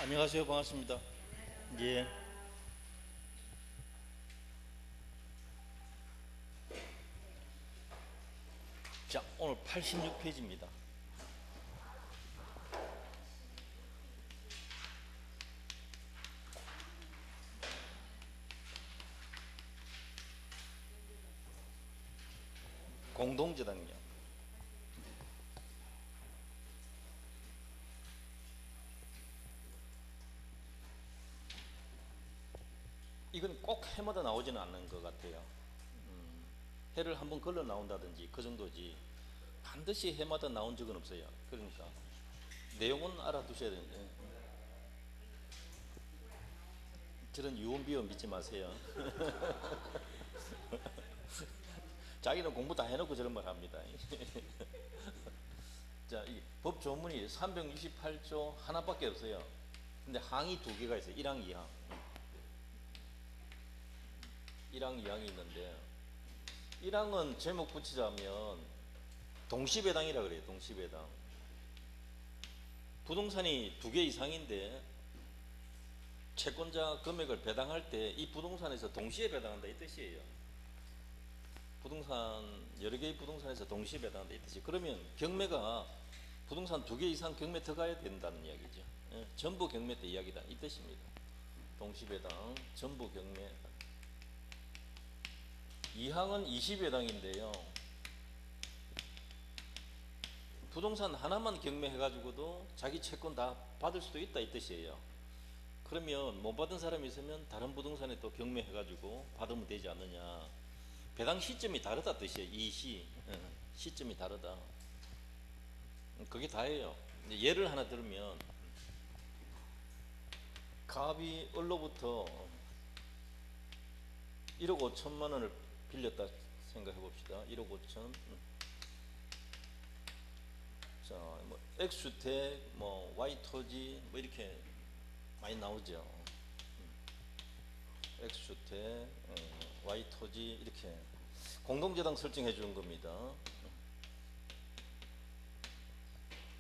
안녕하세요. 반갑습니다. 예. 자, 오늘 86페이지입니다. 공동저당요. 이건 꼭 해마다 나오지는 않는 것 같아요. 해를 한번 걸러 나온다든지 그 정도지 반드시 해마다 나온 적은 없어요. 그러니까 내용은 알아두셔야 되는데 저런 유언비어 믿지 마세요. 자기는 공부 다 해놓고 저런 말 합니다. 자, 이 법 조문이 368조 하나밖에 없어요. 근데 항이 두 개가 있어요. 1항, 2항. 1항, 2항이 있는데 1항은 제목 붙이자면 동시배당이라 그래요. 동시배당. 부동산이 두 개 이상인데 채권자 금액을 배당할 때 이 부동산에서 동시에 배당한다 이 뜻이에요. 부동산 여러 개의 부동산에서 동시에 배당한다 이 뜻이. 그러면 경매가 부동산 두 개 이상 경매 들어가야 된다는 이야기죠. 예, 전부 경매 때 이야기다 이 뜻입니다. 동시배당 전부 경매. 2항은 20배당인데요. 부동산 하나만 경매해가지고도 자기 채권 다 받을 수도 있다 이 뜻이에요. 그러면 못 받은 사람이 있으면 다른 부동산에 또 경매해가지고 받으면 되지 않느냐. 배당 시점이 다르다 뜻이에요. 시점이 다르다. 그게 다예요. 예를 하나 들면 갑이 을로부터 1억 5천만 원을 빌렸다 생각해 봅시다. 1억 5천. 자, 뭐 X주택, 뭐 Y토지, 뭐 이렇게 많이 나오죠. X주택, Y토지 이렇게 공동저당 설정해 주는 겁니다.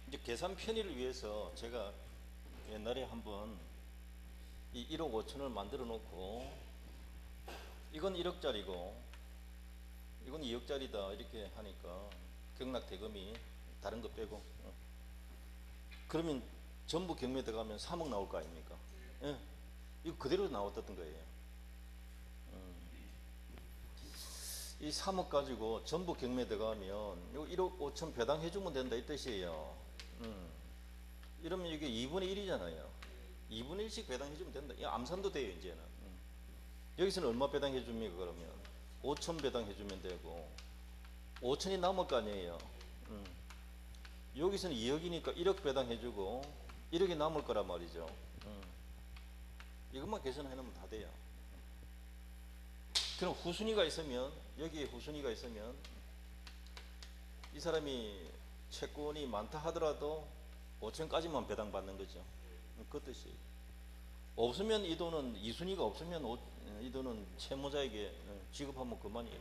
이제 계산 편의를 위해서 제가 옛날에 한번 이 1억 5천을 만들어 놓고 이건 1억짜리고 이건 2억짜리다 이렇게 하니까 경락 대금이 다른 거 빼고 그러면 전부 경매 들어가면 3억 나올 거 아닙니까? 예. 이거 그대로 나왔던 거예요. 이 3억 가지고 전부 경매 들어가면 요 1억 5천 배당해 주면 된다 이 뜻이에요. 이러면 이게 2분의 1이잖아요. 2분의 1씩 배당해 주면 된다. 이 암산도 돼요 이제는. 여기서는 얼마 배당해 줍니까 그러면? 5천 배당해 주면 되고 5천이 남을 거 아니에요. 여기서는 2억이니까 1억 배당해 주고 1억이 남을 거란 말이죠. 이것만 계산해 놓으면 다 돼요. 그럼 후순위가 있으면 여기에 후순위가 있으면 이 사람이 채권이 많다 하더라도 5천까지만 배당받는 거죠. 그 뜻이에요. 없으면 이 돈은 이순위가 없으면 이 돈은 채무자에게 지급하면 그만이에요.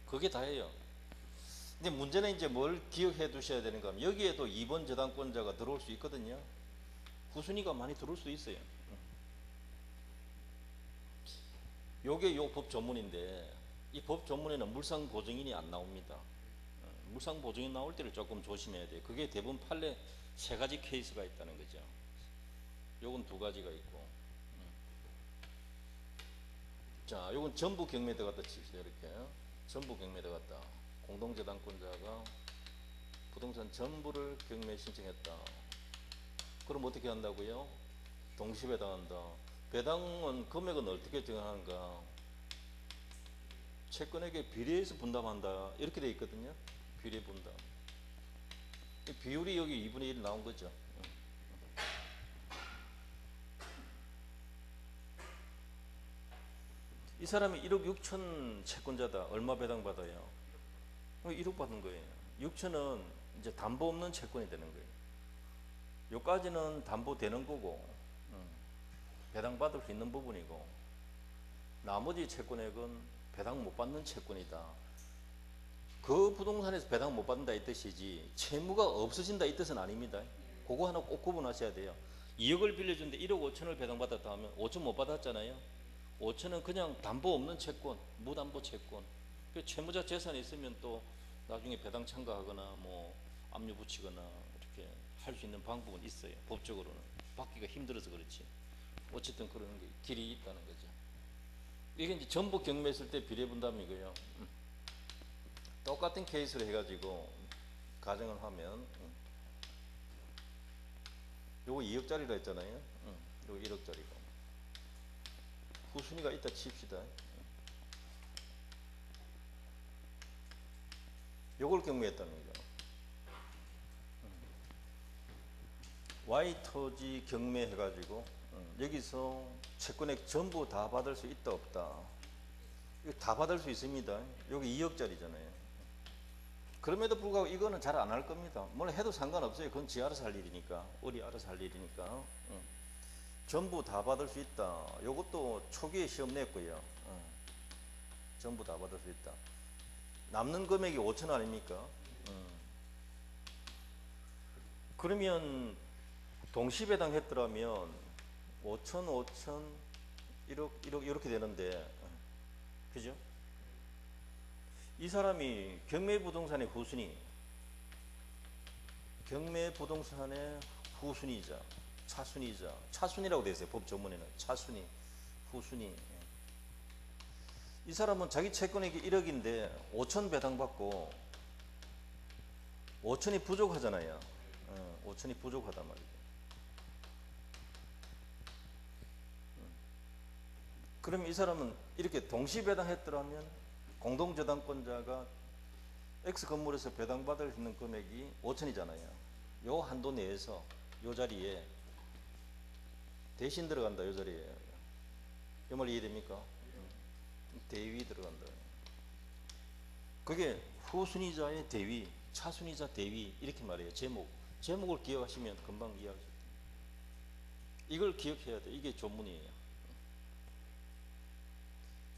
그게 다예요. 근데 문제는 이제 뭘 기억해 두셔야 되는가 하면 여기에도 2번 저당권자가 들어올 수 있거든요. 후순위가 많이 들어올 수 있어요. 요게 요 법 조문인데 이 법 조문에는 물상보증인이 안 나옵니다. 물상보증인 나올 때를 조금 조심해야 돼요. 그게 대부분 판례 세 가지 케이스가 있다는 거죠. 요건 두 가지가 있고 자 요건 전부 경매 들어갔다 칩시다. 이렇게 전부 경매 들어갔다. 공동저당권자가 부동산 전부를 경매 신청했다. 그럼 어떻게 한다고요? 동시배당한다. 배당은 금액은 어떻게 정하는가? 채권에게 비례해서 분담한다 이렇게 돼 있거든요. 비례 분담. 비율이 여기 2분의 1 나온 거죠. 이 사람이 1억 6천 채권자다. 얼마 배당받아요? 1억 받는 거예요. 6천은 이제 담보 없는 채권이 되는 거예요. 요까지는 담보 되는 거고 배당받을 수 있는 부분이고 나머지 채권액은 배당 못 받는 채권이다. 그 부동산에서 배당 못 받는다 이 뜻이지 채무가 없어진다 이 뜻은 아닙니다. 그거 하나 꼭 구분하셔야 돼요. 2억을 빌려준데 1억 5천을 배당받았다 하면 5천 못 받았잖아요. 5천은 그냥 담보 없는 채권, 무담보 채권. 그 채무자 재산이 있으면 또 나중에 배당 참가하거나 뭐 압류 붙이거나 이렇게 할 수 있는 방법은 있어요. 법적으로는 받기가 힘들어서 그렇지. 어쨌든 그런 게 길이 있다는 거죠. 이게 이제 전부 경매했을 때 비례분담이고요. 똑같은 케이스로 해가지고 가정을 하면 요거 2억짜리라 했잖아요. 요거 1억짜리고 후순위가 있다 칩시다. 요걸 경매했다는 거죠. Y토지 경매해가지고 여기서 채권액 전부 다 받을 수 있다 없다. 이거 다 받을 수 있습니다. 여기 2억짜리잖아요. 그럼에도 불구하고 이거는 잘 안 할 겁니다. 뭘 해도 상관없어요. 그건 지 알아서 할 일이니까. 우리 알아서 할 일이니까. 전부 다 받을 수 있다. 요것도 초기에 시험 냈고요. 전부 다 받을 수 있다. 남는 금액이 5천 아닙니까? 그러면 동시배당 했더라면 5천, 5천, 1억, 1억 이렇게 되는데, 그죠? 이 사람이 경매부동산의 후순위, 경매부동산의 후순위자, 차순위자, 차순위라고 되어 있어요. 법 전문에는 차순위, 후순위. 이 사람은 자기 채권액이 1억인데 5천 배당받고 5천이 부족하잖아요. 5천이 부족하단 말이죠. 그럼 이 사람은 이렇게 동시 배당했더라면 공동저당권자가 X 건물에서 배당받을 수 있는 금액이 5천이잖아요. 요 한도 내에서 요 자리에 대신 들어간다. 요 자리에. 이 말 이해됩니까? 대위 들어간다. 그게 후순위자의 대위, 차순위자 대위 이렇게 말해요. 제목을 기억하시면 금방 이해하실 수 있습니다. 이걸 기억해야 돼. 이게 조문이에요.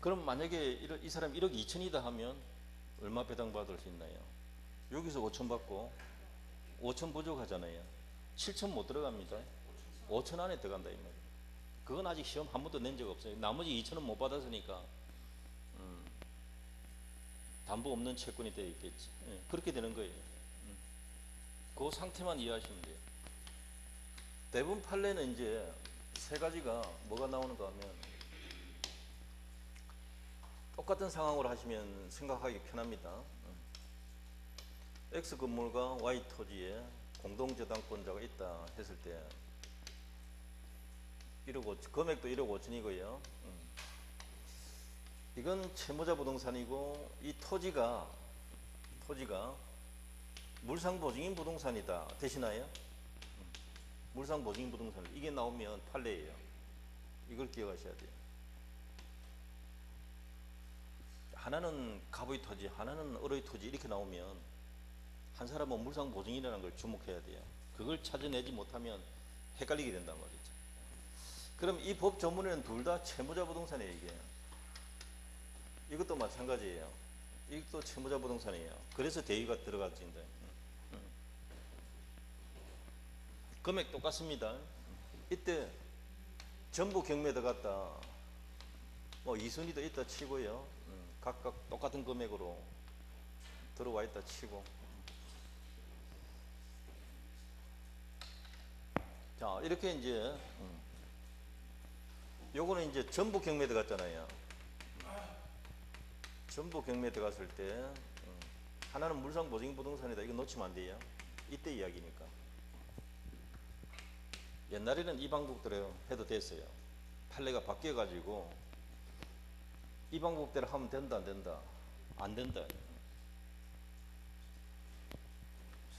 그럼 만약에 이 사람 1억 2천이다 하면 얼마 배당받을 수 있나요? 여기서 5천 받고 5천 부족하잖아요. 7천 못 들어갑니다. 5천 안에 들어간다 이 말이에요. 그건 아직 시험 한 번도 낸 적 없어요. 나머지 2천은 못 받았으니까 담보 없는 채권이 되어 있겠지. 그렇게 되는 거예요. 그 상태만 이해하시면 돼요. 대부분 판례는 이제 세 가지가 뭐가 나오는가 하면 똑같은 상황으로 하시면 생각하기 편합니다. X 건물과 Y 토지에 공동저당권자가 있다 했을 때 1억 5천, 금액도 1억 5천이고요. 이건 채무자 부동산이고 이 토지가 물상보증인 부동산이다. 되시나요? 물상보증인 부동산 이게 나오면 판례예요. 이걸 기억하셔야 돼요. 하나는 갑의 토지, 하나는 을의 토지 이렇게 나오면 한 사람은 물상보증이라는 걸 주목해야 돼요. 그걸 찾아내지 못하면 헷갈리게 된단 말이죠. 그럼 이 법 전문에는 둘 다 채무자 부동산이에요. 이게. 이것도 마찬가지예요. 이것도 채무자 부동산이에요. 그래서 대위가 들어가진다. 금액 똑같습니다. 이때 전부 경매 들어갔다. 뭐 2순위도 있다 치고요. 각각 똑같은 금액으로 들어와 있다 치고. 자, 이렇게 이제 요거는 이제 전부 경매 들어갔잖아요. 전부 경매 들어갔을 때 하나는 물상보증인 부동산이다. 이거 놓치면 안 돼요. 이때 이야기니까. 옛날에는 이 방법대로 해도 됐어요. 판례가 바뀌어가지고 이 방법대로 하면 된다 안 된다? 안 된다.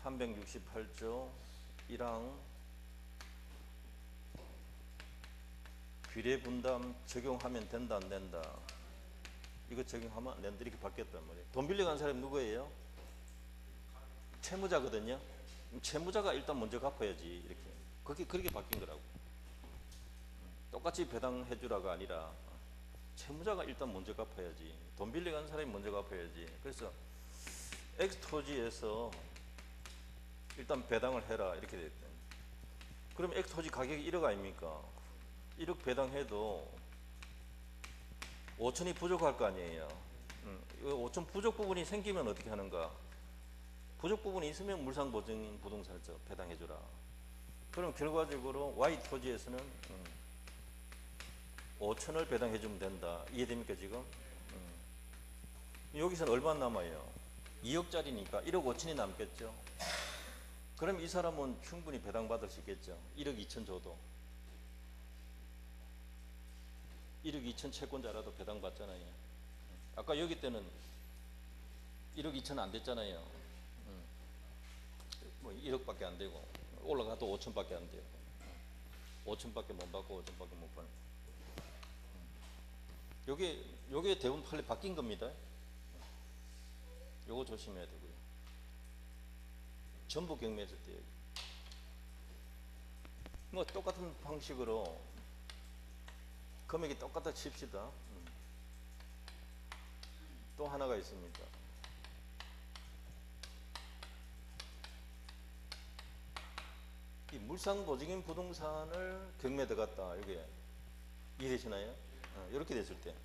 368조 1항 비례분담 적용하면 된다 안 된다? 이거 적용하면 안 된다. 이렇게 바뀌었단 말이에요. 돈 빌려간 사람이 누구예요? 채무자거든요. 채무자가 일단 먼저 갚아야지. 이렇게 그렇게 바뀐 거라고. 똑같이 배당해 주라가 아니라 채무자가 일단 먼저 갚아야지. 돈 빌려간 사람이 먼저 갚아야지. 그래서 X 토지에서 일단 배당을 해라 이렇게 됐대. 그럼 X 토지 가격이 1억 아닙니까? 1억 배당해도 5천이 부족할 거 아니에요. 5천 부족 부분이 생기면 어떻게 하는가? 부족 부분이 있으면 물상보증인 부동산을 배당해주라. 그럼 결과적으로 Y 토지에서는 5천을 배당해주면 된다. 이해됩니까 지금? 여기서는 얼마 남아요? 2억짜리니까 1억 5천이 남겠죠. 그럼 이 사람은 충분히 배당받을 수 있겠죠. 1억 2천 줘도. 1억 2천 채권자라도 배당받잖아요. 아까 여기 때는 1억 2천 안 됐잖아요. 뭐 1억밖에 안 되고 올라가도 5천밖에 안 돼요. 5천밖에 못 받고 5천밖에 못 받는. 요게 대부분 판례 바뀐 겁니다. 요거 조심해야 되고요. 전부 경매했을 때 뭐 똑같은 방식으로 금액이 똑같아 칩시다. 또 하나가 있습니다. 이 물상보증인 부동산을 경매 들어갔다. 이게 이해되시나요? 이렇게 됐을 때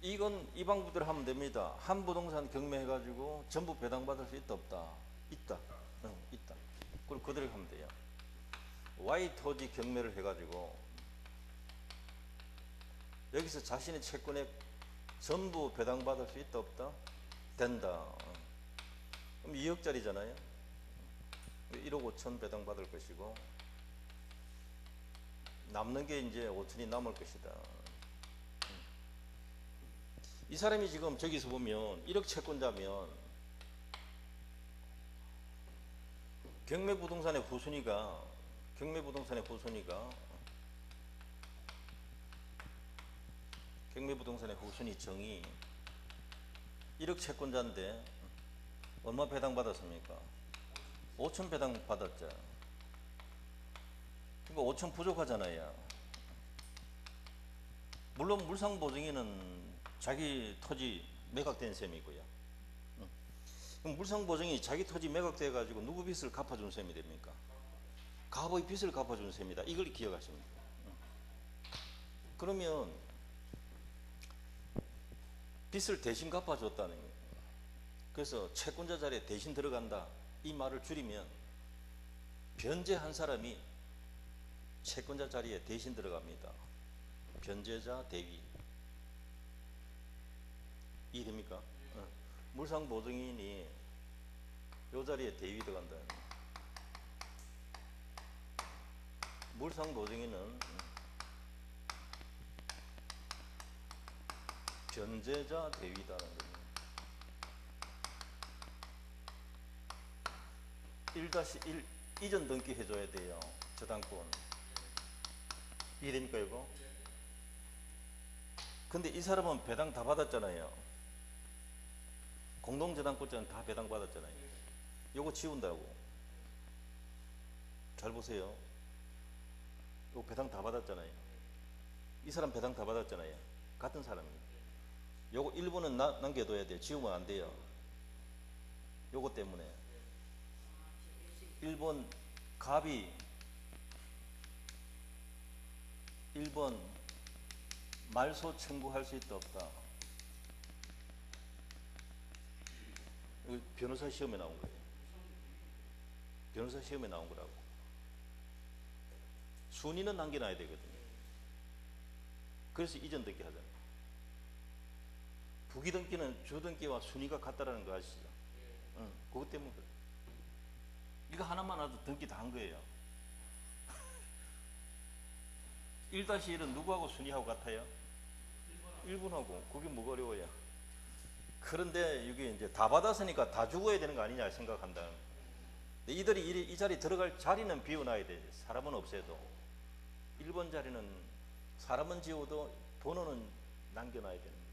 이건 이 방법대로 하면 됩니다. 한 부동산 경매해가지고 전부 배당받을 수 있다 없다? 있다. 있다. 그럼 그대로 하면 돼요. Y 토지 경매를 해가지고 여기서 자신의 채권에 전부 배당받을 수 있다 없다? 된다. 그럼 2억짜리잖아요. 1억 5천 배당받을 것이고 남는 게 이제 5천이 남을 것이다. 이 사람이 지금 저기서 보면 1억 채권자면 경매부동산의 후순위가 정의 1억 채권자인데 얼마 배당받았습니까? 5천 배당받았죠. 그러니까 5천 부족하잖아요. 물론 물상보증인은 자기 토지 매각된 셈이고요. 그럼 물상보증이 자기 토지 매각돼 가지고 누구 빚을 갚아준 셈이 됩니까? 갑의 빚을 갚아준 셈이다. 이걸 기억하시면 돼요. 그러면 빚을 대신 갚아줬다는 거예요. 그래서 채권자 자리에 대신 들어간다. 이 말을 줄이면 변제한 사람이 채권자 자리에 대신 들어갑니다. 변제자 대위. 이해됩니까? 물상보증인이 요 자리에 대위 들어간다. 물상보증인은 변제자 대위다는 겁니다. 1-1 이전 등기 해줘야 돼요. 저당권. 이해됩니까 이거? 근데 이 사람은 배당 다 받았잖아요. 공동저당권자는 다 배당 받았잖아요. 요거 지운다고. 잘 보세요. 요거 배당 다 받았잖아요. 이 사람 배당 다 받았잖아요. 같은 사람이에요. 요거 일부는 남겨둬야 돼요. 지우면 안 돼요. 요거 때문에 1번 갑이 1번 말소 청구할 수 있다 없다. 이거 변호사 시험에 나온 거예요. 변호사 시험에 나온 거라고. 순위는 남겨놔야 되거든요. 그래서 이전 등기 하잖아요. 부기 등기는 주 등기와 순위가 같다라는 거 아시죠? 그것 때문에 그래. 이거 하나만 와도 등기 다 한 거예요. 1-1은 누구하고 순위하고 같아요? 1번하고. 그게 뭐가 어려워요? 그런데 이게 이제 다 받았으니까 다 죽어야 되는 거 아니냐 생각한다. 이들이 이 자리 들어갈 자리는 비워놔야 돼. 사람은 없애도. 1번 자리는 사람은 지워도 번호는 남겨놔야 되는 거예요.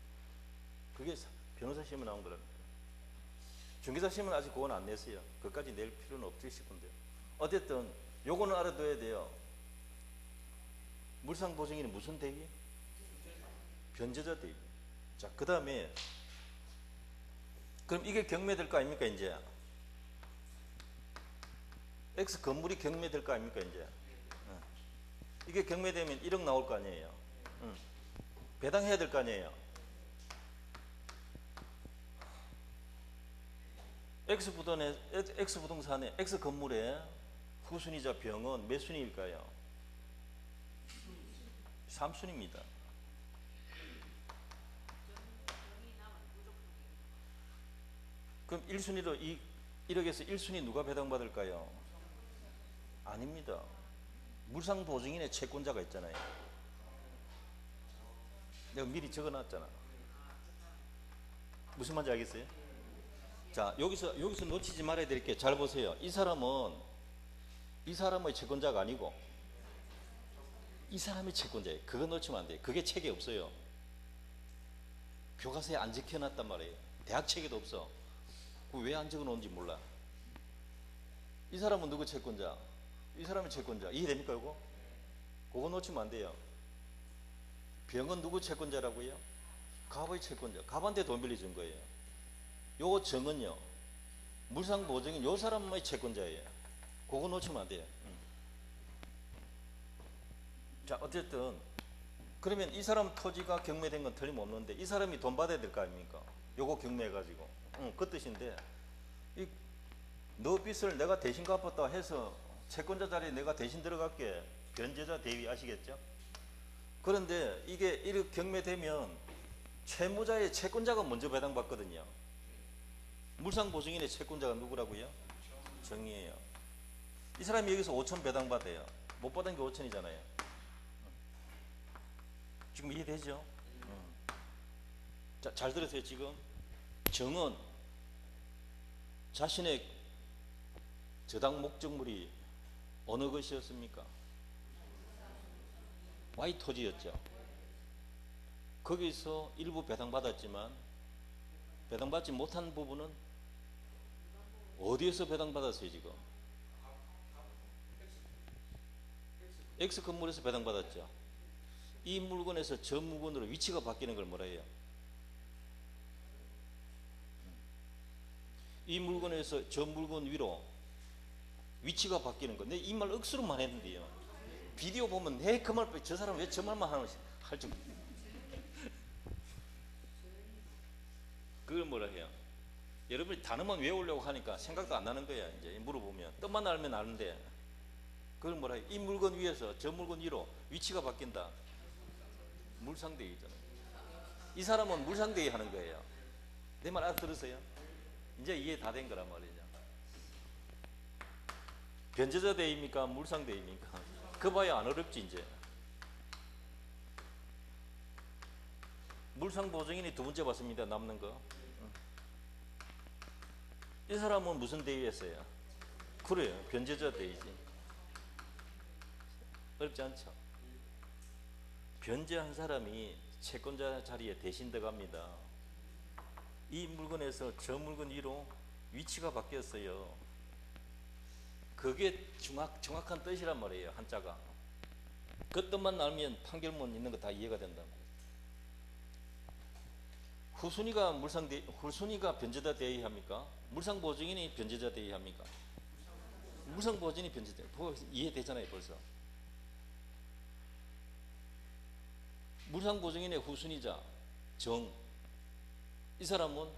그게 변호사 시험에 나온 거라는 거예요. 중개사 시험은 아직 그건 안 냈어요. 그것까지 낼 필요는 없지 싶은데요. 어쨌든 요거는 알아둬야 돼요. 물상보증인은 무슨 대위? 변제자 대위. 자, 그 다음에 그럼 이게 경매될 거 아닙니까 이제? X 건물이 경매될 거 아닙니까 이제. 이게 경매되면 1억 나올 거 아니에요. 배당해야 될 거 아니에요. X 부동산에 X 건물에 후순위자 병은 몇 순위일까요? 3순위입니다. 그럼 1순위로 1억에서 1순위 누가 배당받을까요? 아닙니다. 물상보증인의 채권자가 있잖아요. 내가 미리 적어놨잖아. 무슨 말인지 알겠어요? 자, 여기서 놓치지 말아야 될 게 잘 보세요. 이 사람의 채권자가 아니고 이 사람의 채권자예요. 그거 놓치면 안 돼요. 그게 책에 없어요. 교과서에 안 적혀놨단 말이에요. 대학 책에도 없어. 왜 안 적어놓은지 몰라. 이 사람은 누구 채권자? 이 사람의 채권자. 이해됩니까 이거? 그거 놓치면 안 돼요. 병은 누구 채권자라고요? 갑의 채권자. 갑한테 돈 빌려준 거예요. 요거 정은요, 물상보증인 요 사람의 채권자예요. 그거 놓치면 안 돼요. 자, 어쨌든 그러면 이 사람 토지가 경매된 건 틀림없는데 이 사람이 돈 받아야 될 거 아닙니까? 요거 경매해가지고. 그 뜻인데 너 빚을 내가 대신 갚았다 해서 채권자 자리에 내가 대신 들어갈게. 변제자 대위 아시겠죠? 그런데 이게 이렇게 경매되면 채무자의 채권자가 먼저 배당받거든요. 물상보증인의 채권자가 누구라고요? 정의예요. 이 사람이 여기서 5천 배당받아요. 못 받은 게 5천이잖아요. 지금 이해되죠? 자, 잘 들으세요. 지금 정은 자신의 저당 목적물이 어느 것이었습니까? Y 토지였죠. 거기서 일부 배당받았지만 배당받지 못한 부분은 어디에서 배당받았어요 지금? X 건물에서 배당받았죠. 이 물건에서 저 물건으로 위치가 바뀌는 걸 뭐라 해요? 이 물건에서 저 물건 위로 위치가 바뀌는 거. 내 이 말 억수로만 했는데요. 비디오 보면 내 그 말, 저 사람 왜 저 말만 할지. 그걸 뭐라 해요? 여러분이 단어만 외우려고 하니까 생각도 안 나는 거야. 이제 물어보면 뜻만 알면 아는데 그걸 뭐라 해요? 이 물건 위에서 저 물건 위로 위치가 바뀐다. 물상대위잖아요. 이 사람은 물상대위 하는 거예요. 내 말 알아들으세요? 이제 이해 다 된 거란 말이죠. 변제자 대위입니까? 물상대위입니까? 그 봐야 안 어렵지 이제. 물상보증인이 두 번째 봤습니다. 남는 거. 이 사람은 무슨 대위였어요? 그래요. 변제자 대위지. 어렵지 않죠? 변제한 사람이 채권자 자리에 대신 들어갑니다. 이 물건에서 저 물건 위로 위치가 바뀌었어요. 그게 정확한 뜻이란 말이에요. 한자가. 그 뜻만 알면 판결문 있는 거 다 이해가 된다고. 후순위가 변제자 대위합니까? 물상보증인이 변제자 대위합니까? 물상보증인이 변제자 대위. 이해되잖아요 벌써. 물상보증인의 후순위자 정, 이 사람은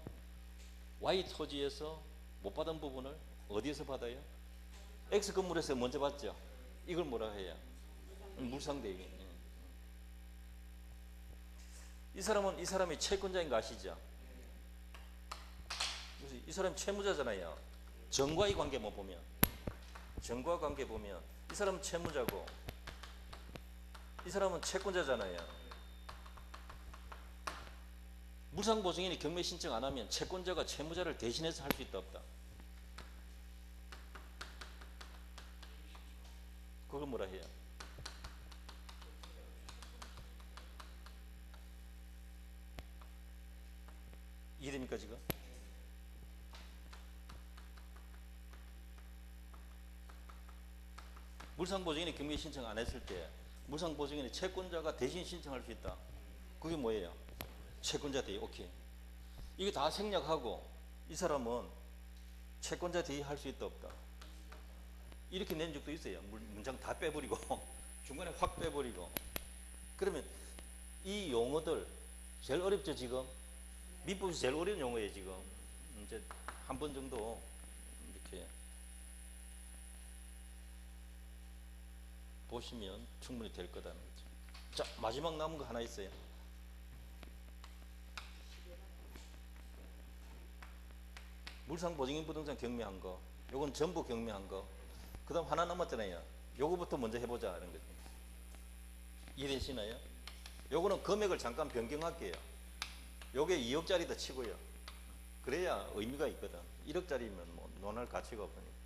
Y 토지에서 못 받은 부분을 어디에서 받아요? X 건물에서 먼저 받죠. 이걸 뭐라 해요? 물상대위. 이 사람은 이 사람이 채권자인 거 아시죠? 이 사람 채무자잖아요. 정과의 관계만 보면, 정과 관계 보면 이 사람은 채무자고 이 사람은 채권자잖아요. 물상보증인이 경매 신청 안 하면 채권자가 채무자를 대신해서 할 수 있다 없다? 그걸 뭐라 해요? 이해됩니까 지금? 물상보증인이 경매 신청 안 했을 때 물상보증인의 채권자가 대신 신청할 수 있다. 그게 뭐예요? 채권자 대위. 오케이. 이게 다 생략하고 이 사람은 채권자 대위 할 수 있다 없다? 이렇게 낸 적도 있어요. 문장 다 빼버리고 중간에 확 빼버리고. 그러면 이 용어들 제일 어렵죠 지금. 민법이 제일 어려운 용어예요 지금. 이제 한 번 정도 이렇게 보시면 충분히 될 거다는 거죠. 자, 마지막 남은 거 하나 있어요. 물상보증인 부동산 경매한 거, 요건 전부 경매한 거. 그 다음 하나 남았잖아요. 요거부터 먼저 해보자 이런 거죠. 이해되시나요? 요거는 금액을 잠깐 변경할게요. 요게 2억짜리다 치고요. 그래야 의미가 있거든. 1억짜리면 뭐 논할 가치가 없으니까.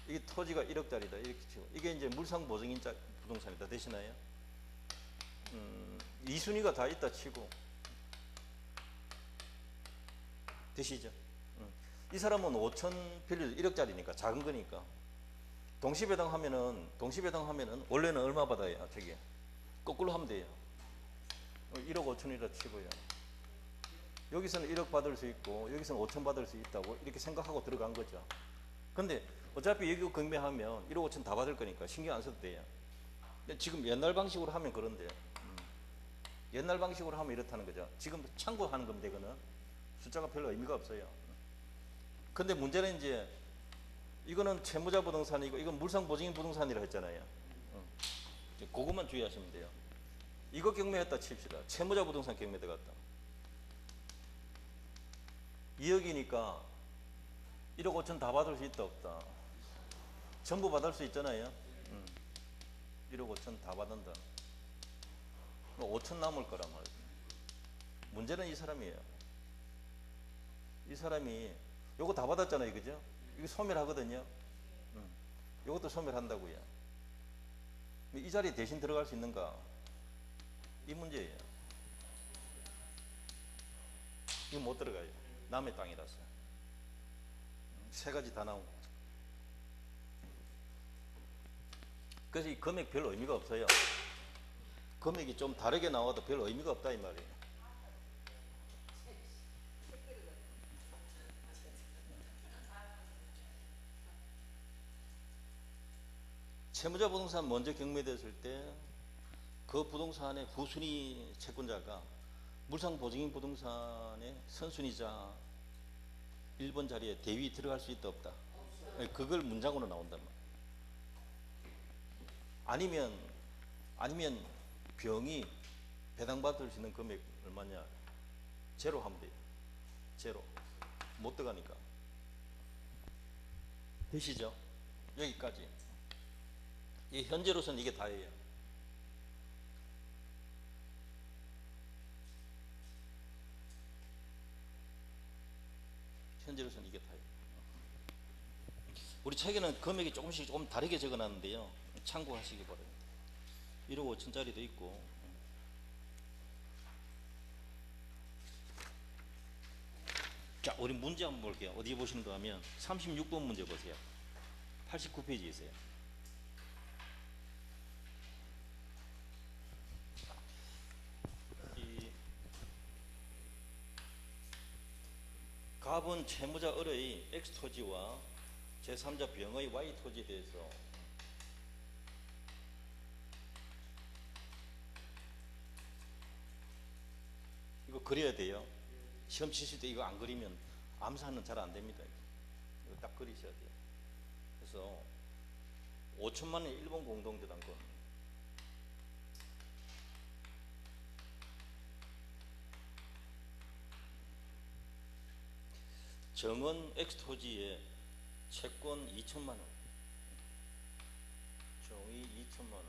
이게 토지가 1억짜리다 이렇게 치고, 이게 이제 물상보증인 부동산이다 되시나요? 2순위가 다 있다 치고 되시죠? 이 사람은 5천 빌려 1억짜리니까 작은 거니까 동시배당하면은 원래는 얼마 받아요? 저게 거꾸로 하면 돼요. 1억 5천이라 치고요. 여기서는 1억 받을 수 있고 여기서는 5천 받을 수 있다고 이렇게 생각하고 들어간 거죠. 근데 어차피 여기 경매하면 1억 5천 다 받을 거니까 신경 안 써도 돼요. 근데 지금 옛날 방식으로 하면 그런데 옛날 방식으로 하면 이렇다는 거죠. 지금 참고하는 겁니다. 이거는 숫자가 별로 의미가 없어요. 근데 문제는 이제 이거는 채무자 부동산이고 이건 물상보증인 부동산이라 했잖아요. 그것만 주의하시면 돼요. 이거 경매했다 칩시다. 채무자 부동산 경매 들어갔다. 2억이니까 1억 5천 다 받을 수 있다 없다? 전부 받을 수 있잖아요. 1억 5천 다 받는다. 5천 남을 거란 말이죠. 문제는 이 사람이에요. 이 사람이 요거 다 받았잖아요. 그죠? 이거 소멸하거든요. 요것도 소멸한다고요. 이 자리에 대신 들어갈 수 있는가? 이 문제예요. 이거 못 들어가요. 남의 땅이라서. 세 가지 다 나오고. 그래서 이 금액 별 의미가 없어요. 금액이 좀 다르게 나와도 별 의미가 없다 이 말이에요. 채무자 부동산 먼저 경매됐을 때 그 부동산의 후순위 채권자가 물상보증인 부동산의 선순위자 1번 자리에 대위 들어갈 수 있다 없다? 그걸 문장으로 나온단 말이에요. 아니면 병이 배당받을 수 있는 금액 얼마냐? 제로 하면 돼요. 제로. 못 들어가니까. 되시죠? 여기까지. 이 현재로서는 이게 다예요. 현재로서는 이게 다예요. 우리 책에는 금액이 조금 다르게 적어놨는데요. 참고하시기 바랍니다. 1억 5천짜리도 있고. 자, 우리 문제 한번 볼게요. 어디 보시는가 하면 36번 문제 보세요. 89페이지에 있어요. 갑은 채무자 을의 X토지와 제3자 병의 Y토지에 대해서 이거 그려야 돼요. 시험 치실 때 이거 안 그리면 암산은 잘 안 됩니다. 이거 딱 그리셔야 돼요. 그래서 5천만 원의 일본 공동저당권, 정은 X토지의 채권 2천만 원, 종이 2천만 원,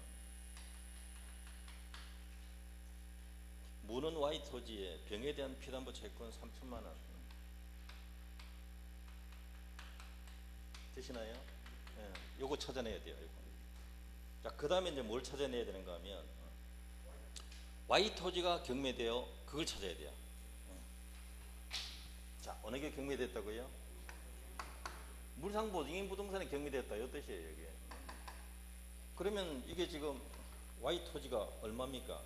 문은 Y토지의 병에 대한 피담보 채권 3천만 원. 되시나요? 예, 요거 찾아내야 돼요. 요거. 자, 그 다음에 이제 뭘 찾아내야 되는가 하면 Y토지가 경매되어 그걸 찾아야 돼요. 자, 어느 게 경매됐다고요? 물상보증인 부동산이 경매됐다. 이 뜻이에요, 이게. 그러면 이게 지금 Y토지가 얼마입니까?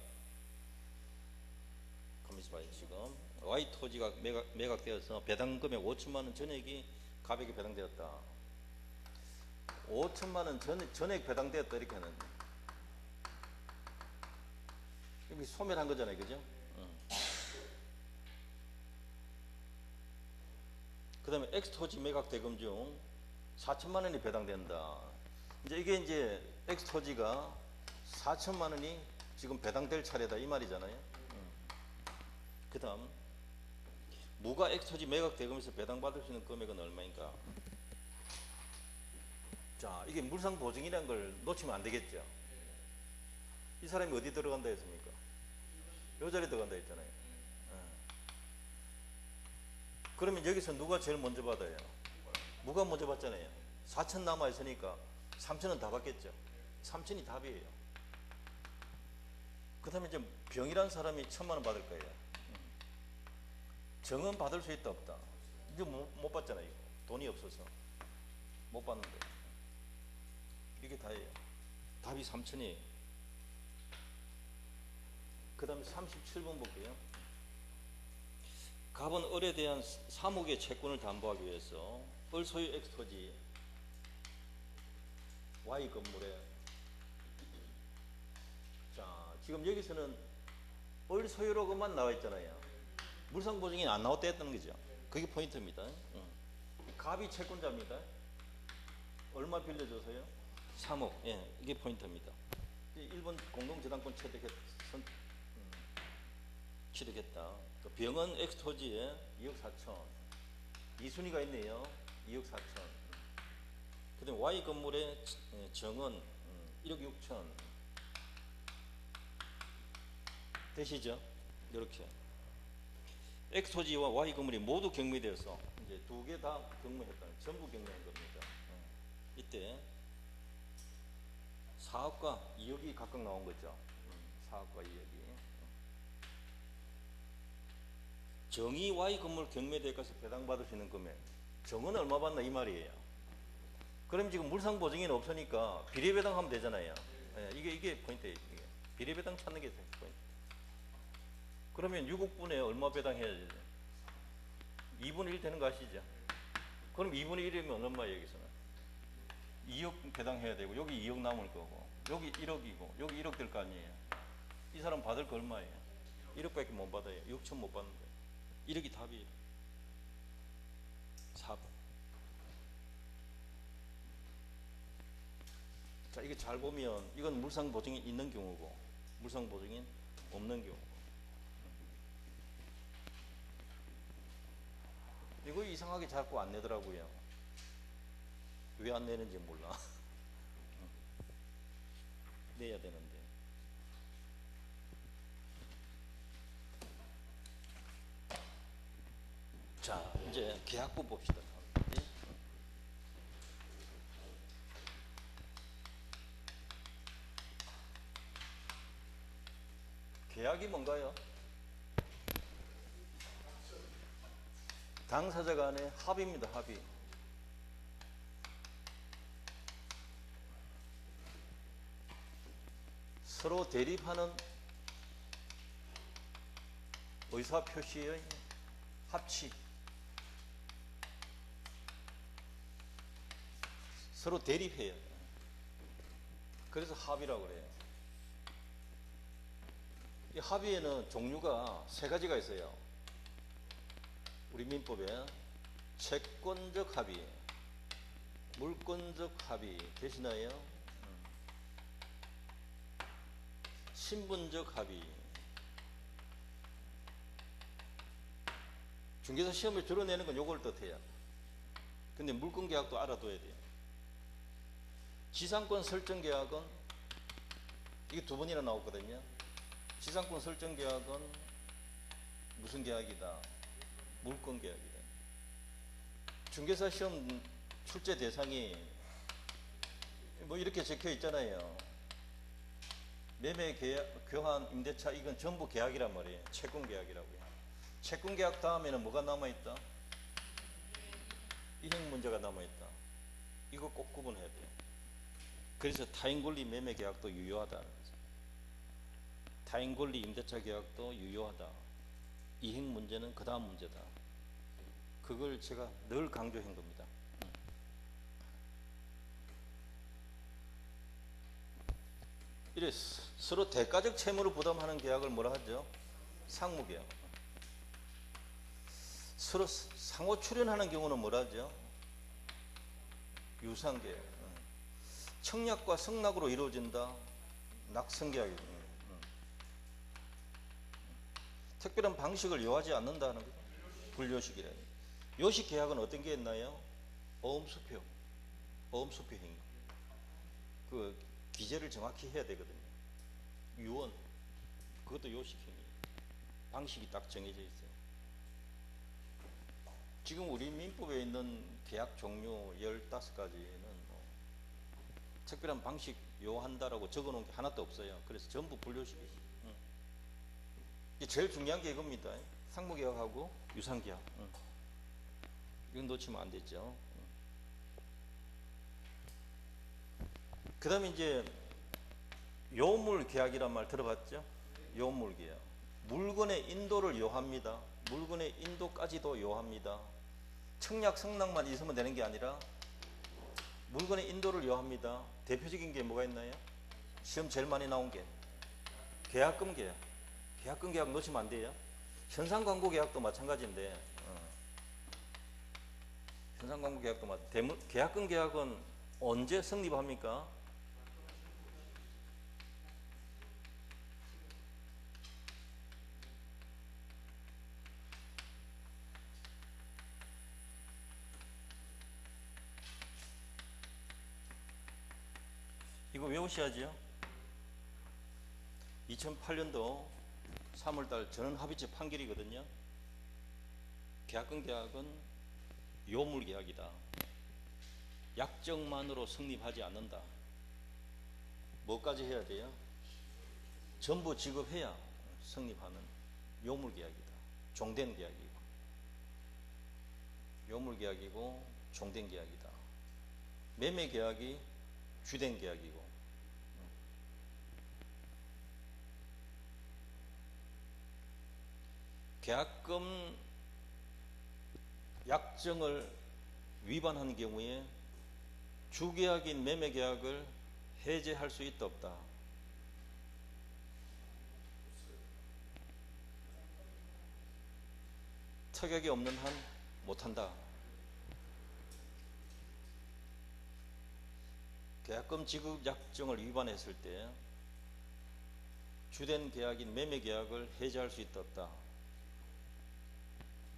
가만히 봐요. 지금 Y토지가 매각되어서 배당금액 5천만 원 전액이 갑에게 배당되었다. 5천만 원 전액 배당되었다 이렇게 하는 이게 소멸한 거잖아요, 그죠? 그다음에 엑스토지 매각 대금 중 4천만 원이 배당된다. 이제 이게 엑스토지가 4천만 원이 지금 배당될 차례다 이 말이잖아요. 그다음 무가 엑스토지 매각 대금에서 배당받을 수 있는 금액은 얼마인가? 자, 이게 물상 보증이라는 걸 놓치면 안 되겠죠. 이 사람이 어디 들어간다 했습니까? 요 자리에 들어간다 했잖아요. 그러면 여기서 누가 제일 먼저 받아요? 무가 먼저 받잖아요. 4천 남아 있으니까 3천은 다 받겠죠. 3천이 답이에요. 그 다음에 이제 병이란 사람이 1,000만 원 받을 거예요. 정은 받을 수 있다 없다? 이제 못 받잖아요. 돈이 없어서 못 받는데 이게 다예요. 답이 3천이에요. 그 다음에 37번 볼게요. 갑은 을에 대한 사목의 채권을 담보하기 위해서 을 소유 엑스토지 Y 건물에, 자 지금 여기서는 을 소유로만 나와 있잖아요. 물상 보증이 안 나왔다 했다는 거죠. 그게 포인트입니다. 갑이 채권자입니다. 얼마 빌려줘서요? 3억. 예, 이게 포인트입니다. 1번 공동저당권 취득했다. 병은 엑스토지에 2억 4천. 2순위가 있네요. 2억 4천. 그 다음에 Y 건물의 정은 1억 6천. 되시죠? 이렇게. 엑스토지와 Y 건물이 모두 경매되어서 이제 두 개 다 경매했다는, 전부 경매한 겁니다. 이때 4억과 2억이 각각 나온 거죠. 4억과 2억이. 정의 Y 건물 경매대가서 배당받을 수 있는 금액. 정은 얼마 받나 이 말이에요. 그럼 지금 물상 보증인은 없으니까 비례배당하면 되잖아요. 예, 이게 포인트예요. 이게. 비례배당 찾는 게 포인트. 그러면 6억분에 얼마 배당해야 되죠? 2분의 1 되는 거 아시죠? 그럼 2분의 1이면 얼마예요, 여기서는? 2억 배당해야 되고, 여기 2억 남을 거고, 여기 1억이고, 여기 1억 될 거 아니에요? 이 사람 받을 거 얼마예요? 1억밖에 못 받아요. 6천 못 받는데. 1억이 답이에요. 4번. 자, 이게 잘 보면, 이건 물상 보증이 있는 경우고, 물상 보증이 없는 경우. 이거 이상하게 자꾸 안 내더라고요. 왜 안 내는지 몰라. 내야 되는데. 자, 이제 계약부 봅시다. 계약이 뭔가요? 당사자 간의 합의입니다. 합의. 서로 대립하는 의사표시의 합치. 서로 대립해요. 그래서 합의라고 그래요. 이 합의에는 종류가 세 가지가 있어요. 우리 민법에 채권적 합의, 물권적 합의 되시나요? 신분적 합의. 중개사 시험에 주로 내는 건 요걸 뜻해요. 근데 물권 계약도 알아둬야 돼요. 지상권 설정 계약은 이게 두 번이나 나왔거든요. 지상권 설정 계약은 무슨 계약이다? 물권 계약이다. 중개사 시험 출제 대상이 뭐 이렇게 적혀 있잖아요. 매매 계약, 교환, 임대차 이건 전부 계약이란 말이에요. 채권 계약이라고요. 채권 계약 다음에는 뭐가 남아있다? 이행 문제가 남아있다. 이거 꼭 구분해야 돼요. 그래서 타인권리 매매 계약도 유효하다는 거죠. 타인권리 임대차 계약도 유효하다. 이행 문제는 그 다음 문제다. 그걸 제가 늘 강조한 겁니다. 이래 서로 대가적 채무를 부담하는 계약을 뭐라 하죠? 상무계약. 서로 상호 출연하는 경우는 뭐라 하죠? 유상계약. 청약과 승낙으로 이루어진다. 낙승계약이죠. 특별한 방식을 요하지 않는다는 거죠. 불요식이래. 요식 계약은 어떤 게 있나요? 보험수표 행위. 그 기재를 정확히 해야 되거든요. 유언, 그것도 요식 행위. 방식이 딱 정해져 있어요. 지금 우리 민법에 있는 계약 종류 15가지는 특별한 방식 요한다라고 적어놓은 게 하나도 없어요. 그래서 전부 불요식이에요. 제일 중요한 게 이겁니다. 상무계약하고 유상계약. 이건 놓치면 안 되죠. 그 다음에 이제 요물계약이란 말 들어봤죠? 요물계약. 물건의 인도를 요합니다. 물건의 인도까지도 요합니다. 청약 승낙만 있으면 되는 게 아니라 물건의 인도를 요합니다. 대표적인 게 뭐가 있나요? 시험 제일 많이 나온 게 계약금 계약. 계약금 계약 놓치면 안 돼요. 현상광고 계약도 마찬가지인데 현상광고 계약도 계약금 계약은 언제 성립합니까? 이거 외우셔야죠. 2008년도 3월달 전원합의체 판결이거든요. 계약금 계약은 요물계약이다. 약정만으로 성립하지 않는다. 뭐까지 해야 돼요? 전부 지급해야 성립하는 요물계약이다. 종된 계약이고 요물계약이고 종된 계약이다. 매매계약이 주된 계약이고 계약금 약정을 위반하는 경우에 주계약인 매매계약을 해제할 수 있다 없다? 특약이 없는 한 못한다. 계약금 지급 약정을 위반했을 때 주된 계약인 매매계약을 해제할 수 있다 없다?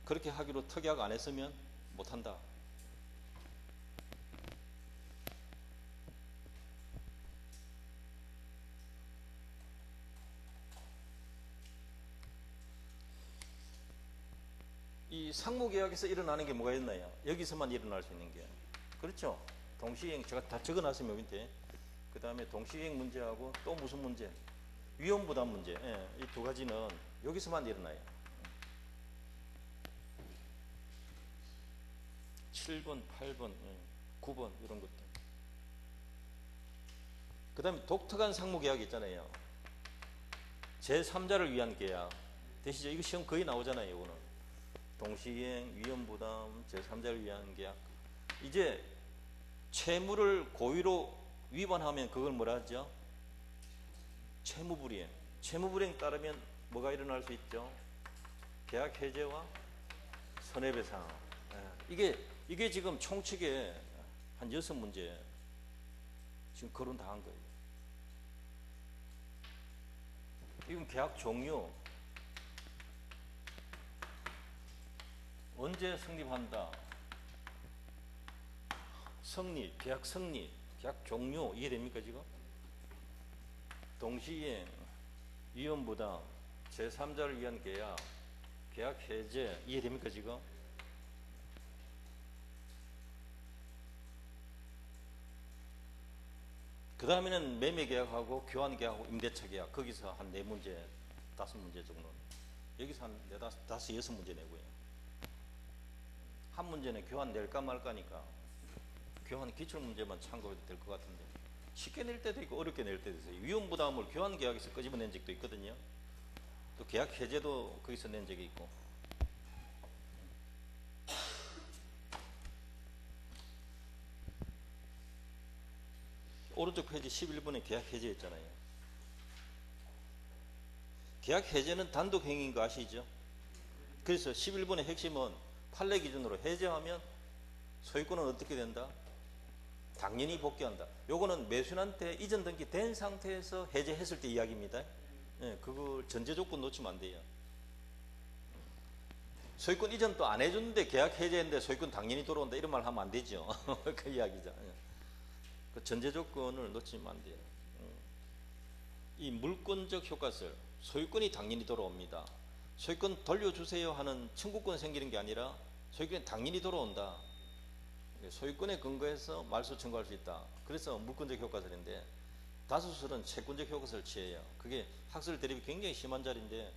그렇게 하기로 특약 안 했으면 못한다. 이 상무계약에서 일어나는 게 뭐가 있나요? 여기서만 일어날 수 있는 게. 그렇죠? 동시행 제가 다 적어놨으면 여기인데 그 다음에 동시행 문제하고 또 무슨 문제? 위험부담 문제. 예, 이 두 가지는 여기서만 일어나요. 7번, 8번, 9번 이런 것들. 그 다음에 독특한 상무계약 있잖아요. 제3자를 위한 계약. 되시죠? 이거 시험 거의 나오잖아요. 이거는. 동시행, 위험부담, 제3자를 위한 계약. 이제 채무를 고의로 위반하면 그걸 뭐라 하죠? 채무불이행. 채무불이행 따르면 뭐가 일어날 수 있죠? 계약 해제와 손해배상. 이게 지금 총칙에 한 6문제 지금 거론당한 거예요. 이건 계약 종료. 언제 성립한다? 성립, 계약 성립, 계약 종료. 이해됩니까 지금? 동시에 위험부담, 제3자를 위한 계약, 계약 해제. 이해됩니까 지금? 그 다음에는 매매계약하고 교환계약하고 임대차 계약. 거기서 한 4문제, 5문제 정도. 여기서 한 4, 5, 6문제 내고요. 한 문제는 교환 낼까 말까니까 교환 기출문제만 참고해도 될 것 같은데 쉽게 낼 때도 있고 어렵게 낼 때도 있어요. 위험부담을 교환계약에서 끄집어낸 적도 있거든요. 또 계약 해제도 거기서 낸 적이 있고. 오른쪽 페이지 11번에 계약 해제했잖아요. 계약 해제는 단독 행위인 거 아시죠? 그래서 11번의 핵심은 판례 기준으로 해제하면 소유권은 어떻게 된다? 당연히 복귀한다. 요거는 매수인한테 이전 등기 된 상태에서 해제했을 때 이야기입니다. 예, 그걸 전제 조건 놓치면 안 돼요. 소유권 이전 또 안 해줬는데 계약 해제했는데 소유권 당연히 돌아온다 이런 말 하면 안 되죠. 그 이야기죠. 예. 그 전제 조건을 놓치면 안 돼요. 이 물권적 효과설, 소유권이 당연히 돌아옵니다. 소유권 돌려주세요 하는 청구권 생기는 게 아니라 소유권이 당연히 돌아온다. 소유권에 근거해서 말소 청구할 수 있다. 그래서 물권적 효과설인데 다수설은 채권적 효과설을 취해요. 그게 학설 대립이 굉장히 심한 자리인데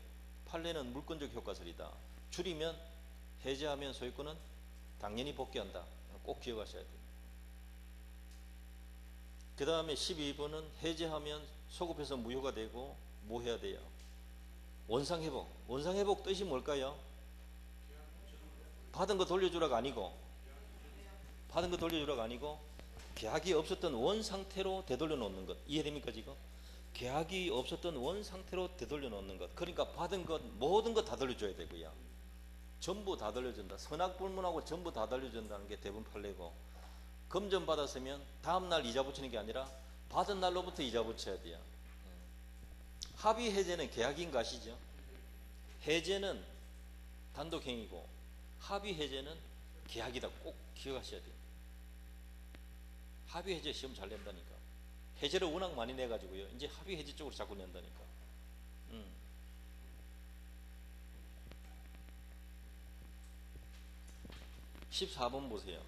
판례는 물권적 효과설이다. 줄이면 해제하면 소유권은 당연히 복귀한다. 꼭 기억하셔야 돼요. 그 다음에 12번은 해제하면 소급해서 무효가 되고 뭐 해야 돼요? 원상회복. 원상회복 뜻이 뭘까요? 받은 거 돌려주라가 아니고 계약이 없었던 원 상태로 되돌려 놓는 것. 이해됩니까 지금? 계약이 없었던 원 상태로 되돌려 놓는 것. 그러니까 받은 것 모든 거 다 돌려줘야 되고요. 전부 다 돌려준다. 선악불문하고 전부 다 돌려준다는 게 대부분 판례고, 금전 받았으면 다음날 이자 붙이는 게 아니라 받은 날로부터 이자 붙여야 돼요. 합의 해제는 계약인 거 아시죠? 해제는 단독행위고 합의 해제는 계약이다. 꼭 기억하셔야 돼요. 합의 해제 시험 잘 낸다니까. 해제를 워낙 많이 내가지고요. 이제 합의 해제 쪽으로 자꾸 낸다니까. 14번 보세요.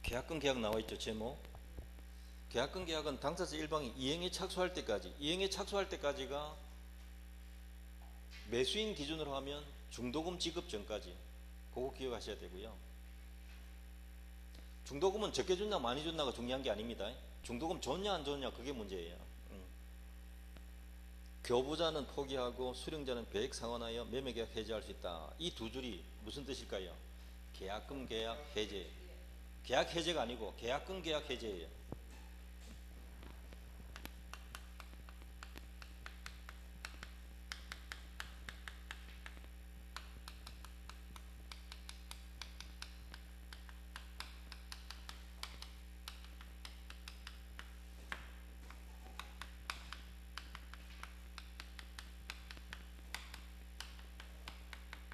계약권 계약 나와있죠. 제목. 계약권 계약은 당사자 일방이 이행에 착수할 때까지가 매수인 기준으로 하면 중도금 지급 전까지. 그거 기억하셔야 되고요. 중도금은 적게 줬나 많이 줬나가 중요한 게 아닙니다. 중도금 줬냐 안 줬냐 그게 문제예요. 교부자는 포기하고 수령자는 배액 상환하여 매매계약 해제할 수 있다. 이 두 줄이 무슨 뜻일까요? 계약금 계약 해제. 계약 해제가 아니고 계약금 계약 해제예요.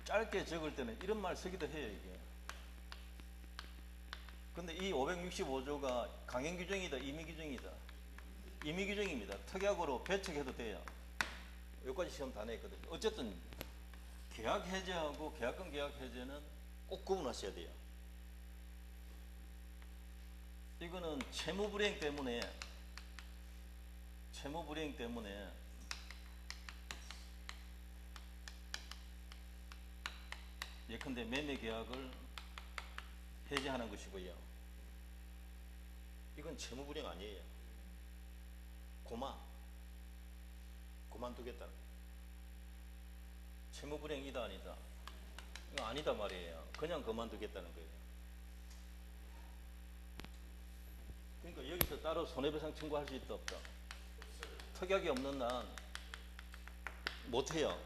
짧게 적을 때는 이런 말 쓰기도 해요, 이게. 근데 이 565조가 강행 규정이다, 임의 규정이다. 임의 규정입니다. 특약으로 배척해도 돼요. 여기까지 시험 다 냈거든요. 어쨌든 계약 해제하고 계약금 계약 해제는 꼭 구분하셔야 돼요. 이거는 채무 불이행 때문에 예컨대 매매 계약을 해제하는 것이고요. 이건 채무 불이행 아니에요. 고만두겠다. 채무 불이행이다 아니다. 이거 아니다 말이에요. 그냥 그만두겠다는 거예요. 그러니까 여기서 따로 손해배상 청구할 수 있다 없다. 특약이 없는 난 못해요.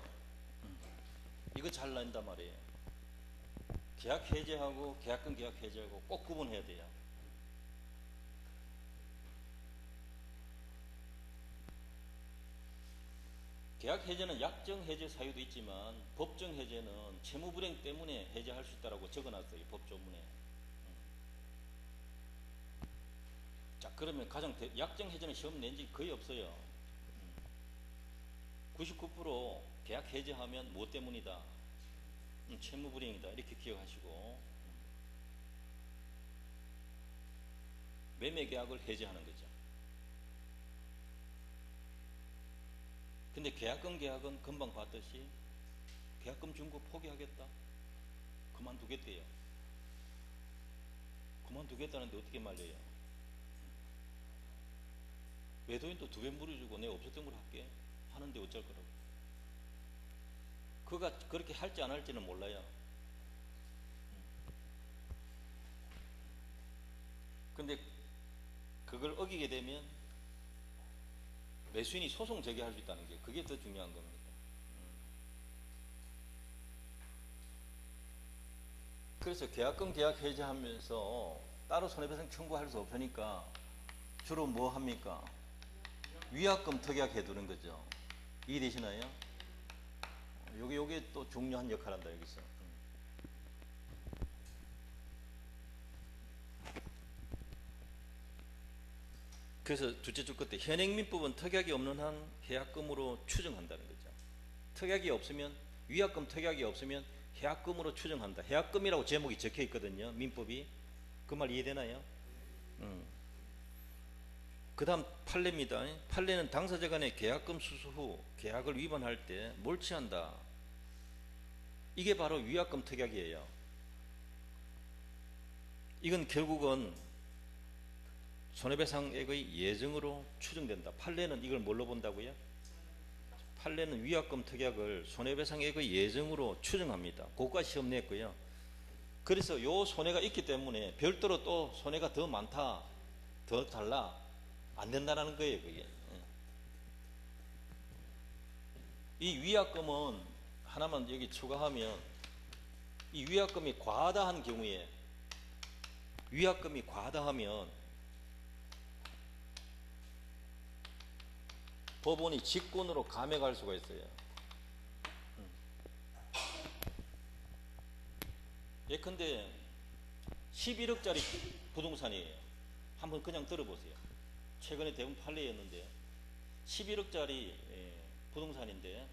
이거 잘 나온다 말이에요. 계약 해제하고 계약금 계약 해제하고 꼭 구분해야 돼요. 계약 해제는 약정 해제 사유도 있지만 법정 해제는 채무 불이행 때문에 해제할 수 있다고 적어놨어요. 법조문에. 자, 그러면 약정 해제는 시험 낸 지 거의 없어요. 99% 계약 해제하면 뭐 때문이다? 채무 불이행이다. 이렇게 기억하시고, 매매 계약을 해제하는 거죠. 근데 계약금 계약은 금방 봤듯이 계약금 준 거 포기하겠다? 그만두겠대요. 그만두겠다는데 어떻게 말려요? 외도인 또 2배 물어주고 내가 없었던 걸 할게 하는데 어쩔 거라고. 그가 그렇게 할지 안 할지는 몰라요. 근데 그걸 어기게 되면 매수인이 소송 제기할 수 있다는 게 그게 더 중요한 겁니다. 그래서 계약금 계약 해지하면서 따로 손해배상 청구할 수 없으니까 주로 뭐 합니까? 위약금 특약 해두는 거죠. 이해되시나요? 요게 또 중요한 역할을 한다 여기서. 그래서 둘째 줄 끝에 현행민법은 특약이 없는 한 계약금으로 추정한다는 거죠. 특약이 없으면 위약금 특약이 없으면 해약금으로 추정한다. 해약금이라고 제목이 적혀 있거든요. 민법이. 그 말 이해되나요? 그 다음 판례입니다. 판례는 당사자 간의 계약금 수수 후 계약을 위반할 때 뭘 취한다. 이게 바로 위약금 특약이에요. 이건 결국은 손해배상액의 예정으로 추정된다. 판례는 이걸 뭘로 본다고요? 판례는 위약금 특약을 손해배상액의 예정으로 추정합니다. 고가 시험 냈고요. 그래서 요 손해가 있기 때문에 별도로 또 손해가 더 많다, 더 달라 안 된다는 거예요. 그게. 이 위약금은 하나만 여기 추가하면 이 위약금이 과다한 경우에 위약금이 과다하면 법원이 직권으로 감액할 수가 있어요. 예컨대 11억짜리 부동산이에요. 한번 그냥 들어보세요. 최근에 대부분 판례였는데 11억짜리 부동산인데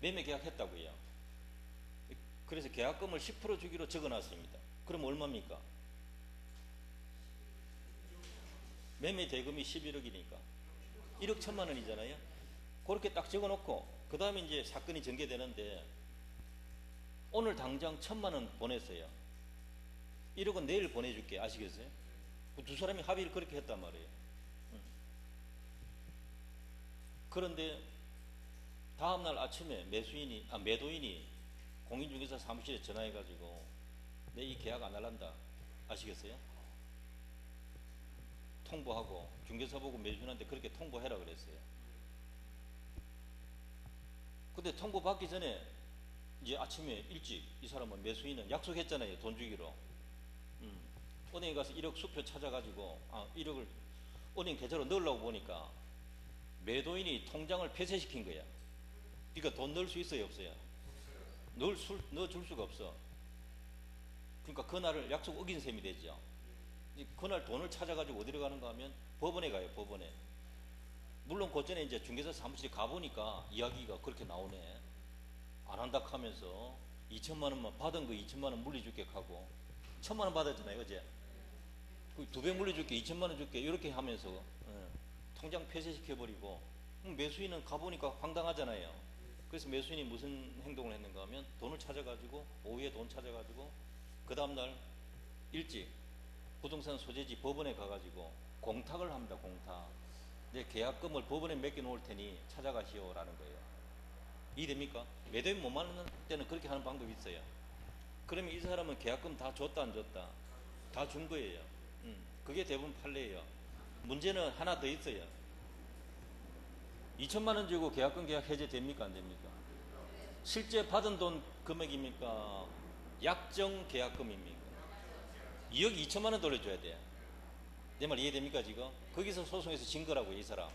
매매 계약했다고요. 그래서 계약금을 10% 주기로 적어놨습니다. 그럼 얼마입니까? 매매 대금이 11억이니까 1억 1천만 원이잖아요. 그렇게 딱 적어놓고 그 다음에 이제 사건이 전개되는데 오늘 당장 1천만 원 보냈어요. 1억은 내일 보내줄게. 아시겠어요? 두 사람이 합의를 그렇게 했단 말이에요. 그런데 다음날 아침에 매도인이 공인중개사 사무실에 전화해가지고 내 이 계약 안 할란다. 아시겠어요? 통보하고 중개사 보고 매수인한테 그렇게 통보해라 그랬어요. 근데 통보 받기 전에 이제 아침에 일찍 이 사람은 매수인은 약속했잖아요. 돈 주기로. 은행에 가서 1억 수표 찾아가지고 1억을 은행 계좌로 넣으려고 보니까 매도인이 통장을 폐쇄시킨 거야. 그러니까 돈 넣을 수 있어요 없어요? 넣어줄 수가 없어. 그러니까 그날을 약속 어긴 셈이 되죠. 그날 돈을 찾아가지고 어디로 가는가 하면 법원에 가요. 법원에. 물론 그 전에 이제 중개사 사무실에 가보니까 이야기가 그렇게 나오네. 안 한다 하면서 2천만 원만 받은 거 2천만 원 물려줄게 하고 1천만 원 받았잖아요 어제. 2배 물려줄게 2천만 원 줄게 이렇게 하면서 통장 폐쇄시켜버리고 매수인은 가보니까 황당하잖아요. 그래서 매수인이 무슨 행동을 했는가 하면 돈을 찾아가지고 오후에 돈 찾아가지고 그 다음날 일찍 부동산 소재지 법원에 가가지고 공탁을 합니다. 공탁. 내 계약금을 법원에 맡겨놓을 테니 찾아가시오라는 거예요. 이해됩니까? 매도인 못 만날 때는 그렇게 하는 방법이 있어요. 그러면 이 사람은 계약금 다 줬다 안 줬다? 다 준 거예요. 그게 대부분 판례예요. 문제는 하나 더 있어요. 2천만 원 주고 계약금 계약 해제 됩니까 안 됩니까? 실제 받은 돈 금액입니까? 약정 계약금입니까? 2억 2천만 원 돌려줘야 돼. 내 말 이해됩니까 지금? 거기서 소송에서 진 거라고 이 사람.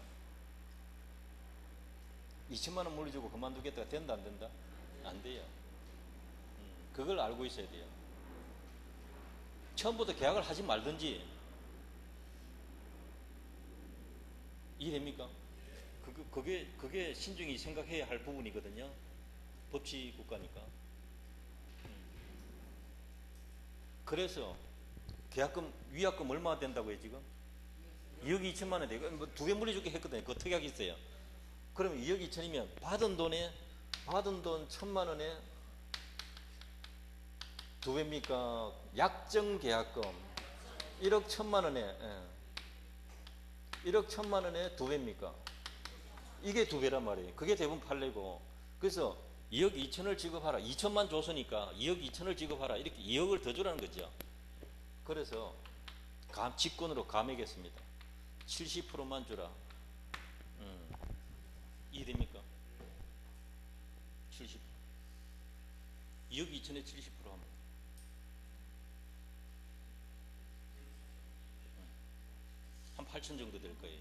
2천만 원 물려주고 그만두겠다가 된다 안 된다? 안 돼요. 그걸 알고 있어야 돼요. 처음부터 계약을 하지 말든지. 이해됩니까? 그게 신중히 생각해야 할 부분이거든요. 법치 국가니까. 그래서 계약금, 위약금 얼마 된다고요 지금? 2억 2천만 원 되고 뭐 2배 물려줄게 했거든요. 그 특약이 있어요. 그러면 2억 2천이면 받은 돈 1천만 원에 2배입니까? 약정 계약금 1억 1천만 원에 1억 1천만 원에 2배입니까? 이게 2배란 말이에요. 그게 대부분 판례고. 그래서 2억 2천을 지급하라. 2천만 줬으니까 2억 2천을 지급하라. 이렇게 2억을 더 주라는 거죠. 그래서 직권으로 감액했습니다. 70%만 주라. 이해됩니까? 70. 2억 2천에 70% 하면 한 8천 정도 될 거예요.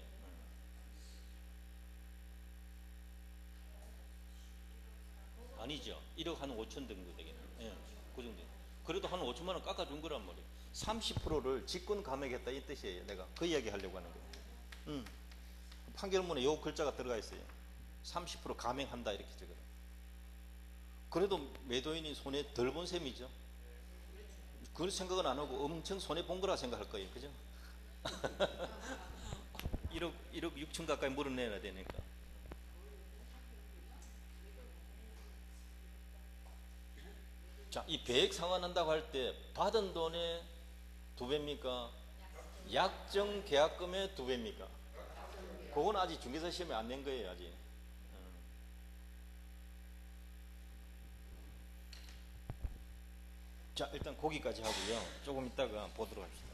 아니죠. 1억 한 5천 정도 되겠네. 예, 그 정도. 그래도 한 5천만 원 깎아준 거란 말이에요. 30%를 직권 감액했다 이 뜻이에요. 내가 그 이야기 하려고 하는 거예요. 판결문에 요 글자가 들어가 있어요. 30% 감액한다 이렇게 적어요. 그래도 매도인이 손해 덜 본 셈이죠. 그 생각은 안 하고 엄청 손해 본 거라 생각할 거예요. 그죠? 1억 6천 가까이 물어내야 되니까. 자, 이 배액 상환한다고 할 때 받은 돈의 2배입니까? 약정 계약금의 2배입니까? 그건 아직 중개사 시험에 안 낸 거예요, 아직. 자, 일단 거기까지 하고요. 조금 이따가 보도록 합시다.